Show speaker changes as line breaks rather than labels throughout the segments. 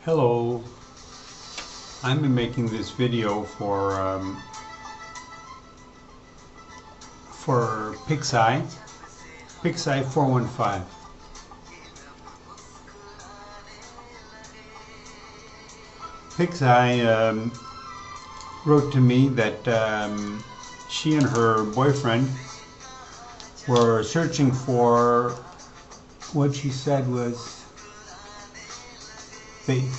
Hello, I'm making this video for pixey415. Pixey wrote to me that she and her boyfriend were searching for what she said was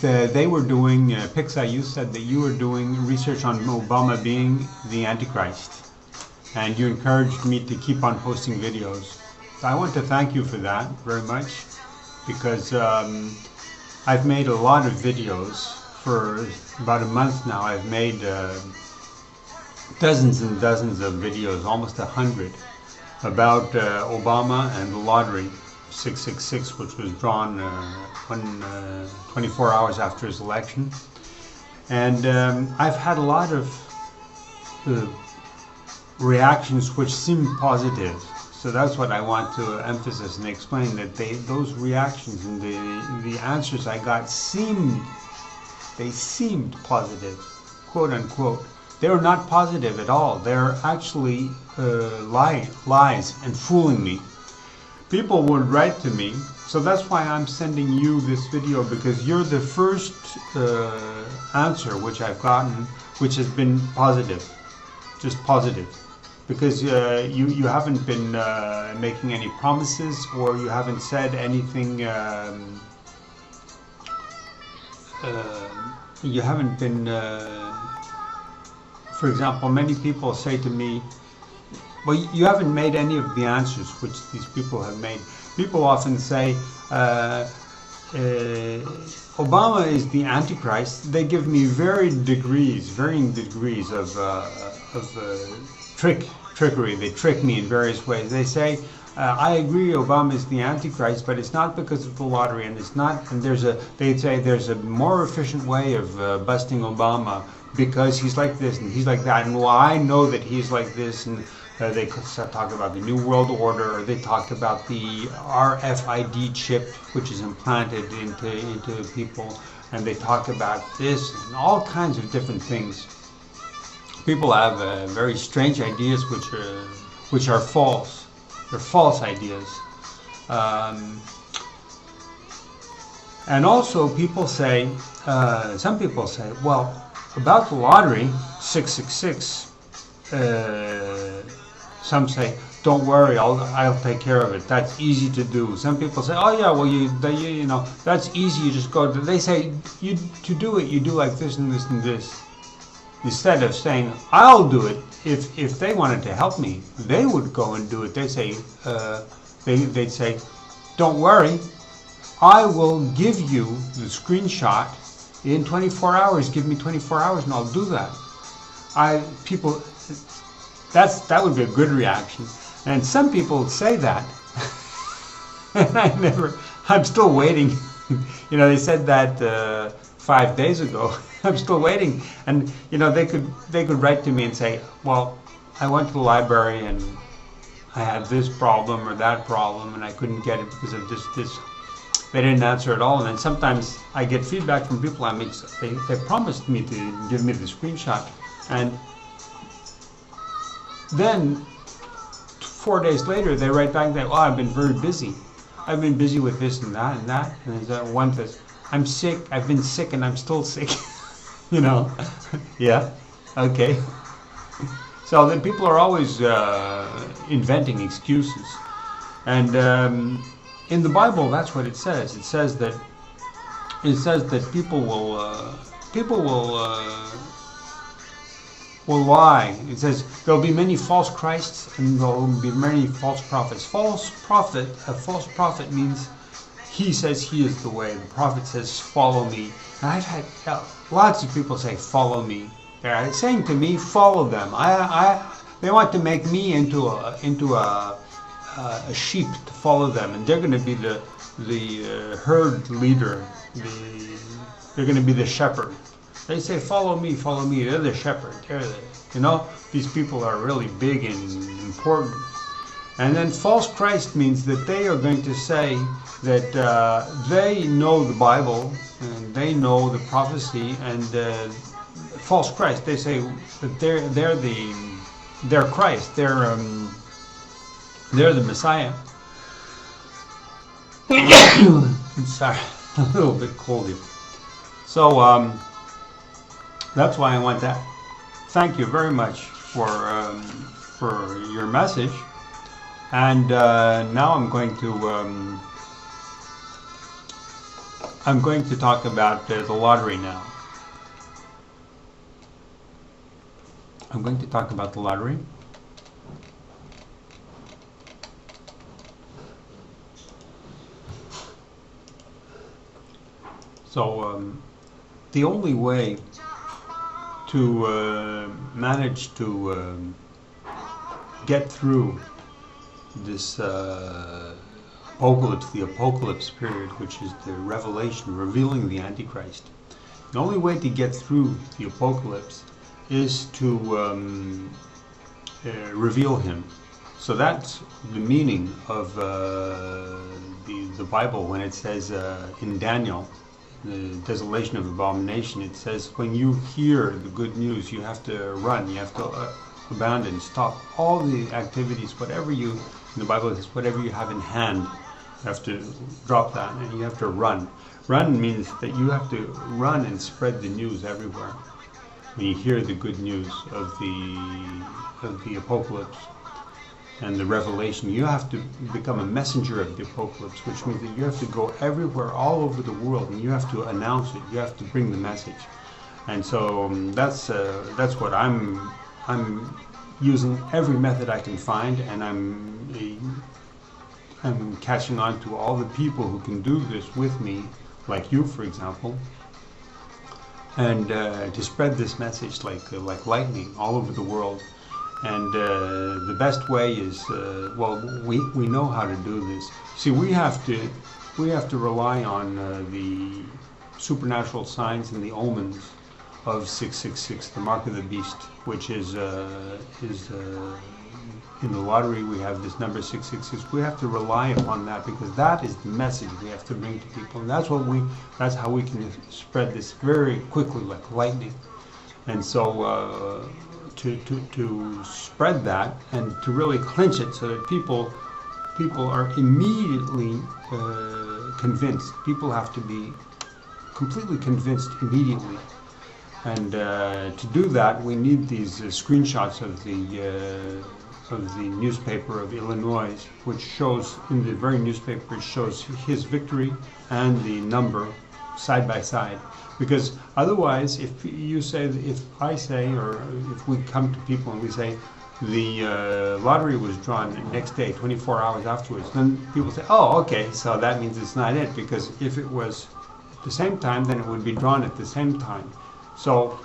they were doing, Pixey, you said that you were doing research on Obama being the Antichrist, and you encouraged me to keep on posting videos. So I want to thank you for that very much, because I've made a lot of videos. For about a month now, I've made dozens and dozens of videos, almost 100, about Obama and the lottery 666, which was drawn 24 hours after his election. And I've had a lot of reactions which seem positive. So that's what I want to emphasize and explain, that those reactions and the answers I got seemed positive, quote unquote. They were not positive at all. They're actually lies and fooling me. People would write to me, so that's why I'm sending you this video, because you're the first answer which I've gotten, which has been positive, just positive, because you haven't been making any promises, or you haven't said anything. You haven't been, for example, many people say to me, well, you haven't made any of the answers which these people have made. People often say, Obama is the Antichrist. They give me varying degrees of trickery. They trick me in various ways. They say, I agree, Obama is the Antichrist, but it's not because of the lottery, and it's not. And they'd say there's a more efficient way of busting Obama, because he's like this and he's like that, and well, I know that he's like this, and they talk about the New World Order, or they talked about the RFID chip, which is implanted into people, and they talk about this and all kinds of different things. People have very strange ideas which are false. They're false ideas. And also people say, some people say, well, about the lottery, 666, some say, don't worry, I'll take care of it. That's easy to do. Some people say, oh yeah, well you know, that's easy. You just go. They say to do it, you do like this and this and this. Instead of saying, I'll do it. If they wanted to help me, they would go and do it. They say, they'd say, don't worry, I will give you the screenshot in 24 hours. Give me 24 hours and I'll do that. That would be a good reaction. And some people say that, and I'm still waiting. You know, they said that 5 days ago. I'm still waiting. And you know, they could write to me and say, well, I went to the library and I had this problem or that problem, and I couldn't get it because of this. They didn't answer at all. And then sometimes I get feedback from people. They promised me to give me the screenshot, and then 4 days later they write back that, oh, I've been very busy. I've been busy with this and that and that. And there's that one that says, I'm sick. I've been sick and I'm still sick. You know, yeah, okay. So then people are always inventing excuses, and in the Bible, that's what it says. It says that people will lie. It says there'll be many false Christs and there'll be many false prophets. A false prophet means he says he is the way. The prophet says, follow me. And I've had lots of people say, follow me. They're saying to me, follow them. They want to make me into a sheep to follow them, and they're going to be the herd leader. They're going to be the shepherd. They say, follow me, follow me. They're the shepherd. You know, these people are really big and important. And then false Christ means that they are going to say that they know the Bible and they know the prophecy and false Christ. They say that they're Christ. They're the Messiah. I'm sorry, a little bit cold here. So that's why I want that. Thank you very much for your message. And now I'm going to talk about the lottery now. I'm going to talk about the lottery. So the only way to manage to get through this apocalypse, the apocalypse period, which is the revelation, revealing the Antichrist. The only way to get through the apocalypse is to reveal him. So that's the meaning of the Bible when it says in Daniel, the desolation of abomination, it says when you hear the good news, you have to run, you have to abandon, stop all the activities, whatever you, in the Bible it says, whatever you have in hand, you have to drop that and you have to run. Run means that you have to run and spread the news everywhere. When you hear the good news of the apocalypse and the revelation, you have to become a messenger of the apocalypse, which means that you have to go everywhere, all over the world, and you have to announce it. You have to bring the message. And so that's what I'm using every method I can find, and I'm catching on to all the people who can do this with me, like you, for example, and to spread this message like lightning all over the world. And the best way is, well, we know how to do this. See, we have to rely on the supernatural signs and the omens of 666, the mark of the beast, which is in the lottery we have this number 666. We have to rely upon that because that is the message we have to bring to people, and that's how we can spread this very quickly like lightning. And so to spread that and to really clinch it so that people are immediately convinced. People have to be completely convinced immediately. And to do that, we need these screenshots of the newspaper of Illinois, which shows, in the very newspaper, it shows his victory and the number side by side. Because otherwise, if I say, or if we come to people and we say, the lottery was drawn the next day, 24 hours afterwards, then people say, oh, okay, so that means it's not it, because if it was at the same time, then it would be drawn at the same time. So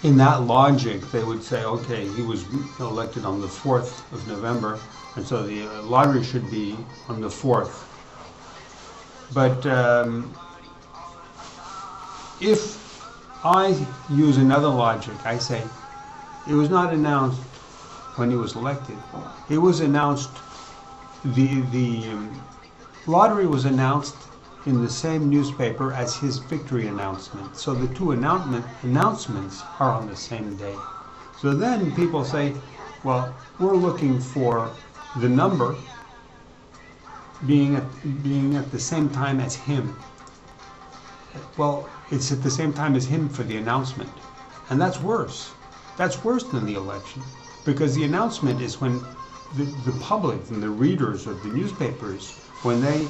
in that logic, they would say, okay, he was elected on the 4th of November, and so the lottery should be on the 4th. But if I use another logic, I say, it was not announced when he was elected. It was announced, the lottery was announced in the same newspaper as his victory announcement. So the two announcements are on the same day. So then people say, well, we're looking for the number being at the same time as him. Well, it's at the same time as him for the announcement. And that's worse. That's worse than the election. Because the announcement is when the public and the readers of the newspapers, when they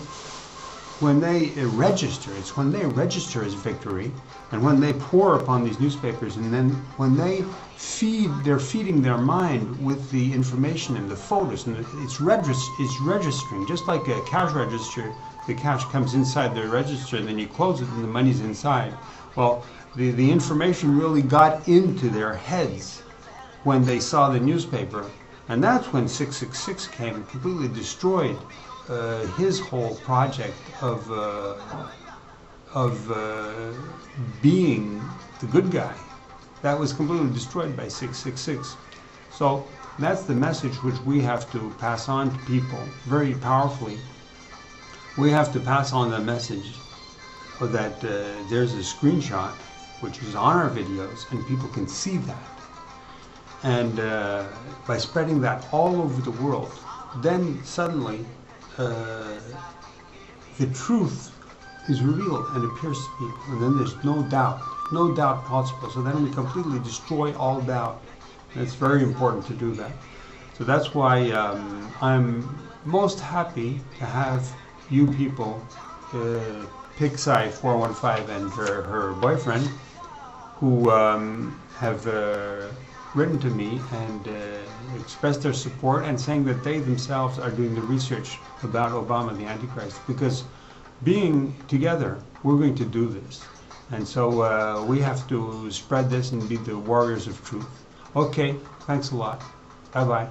register, it's when they register as victory, and when they pour upon these newspapers, and then when they're feeding their mind with the information and the photos, and it's registering, just like a cash register. The cash comes inside the register, and then you close it, and the money's inside. Well, the information really got into their heads when they saw the newspaper, and that's when 666 came and completely destroyed his whole project of being the good guy. That was completely destroyed by 666. So that's the message which we have to pass on to people very powerfully. We have to pass on the message or that there's a screenshot which is on our videos and people can see that. And by spreading that all over the world, then suddenly the truth is revealed and appears to people, and then there's no doubt possible. So then we completely destroy all doubt. And it's very important to do that. So that's why I'm most happy to have you people, pixey415 and her boyfriend, who have written to me and expressed their support and saying that they themselves are doing the research about Obama the Antichrist, because being together we're going to do this, and so we have to spread this and be the warriors of truth. Okay, thanks a lot. Bye bye.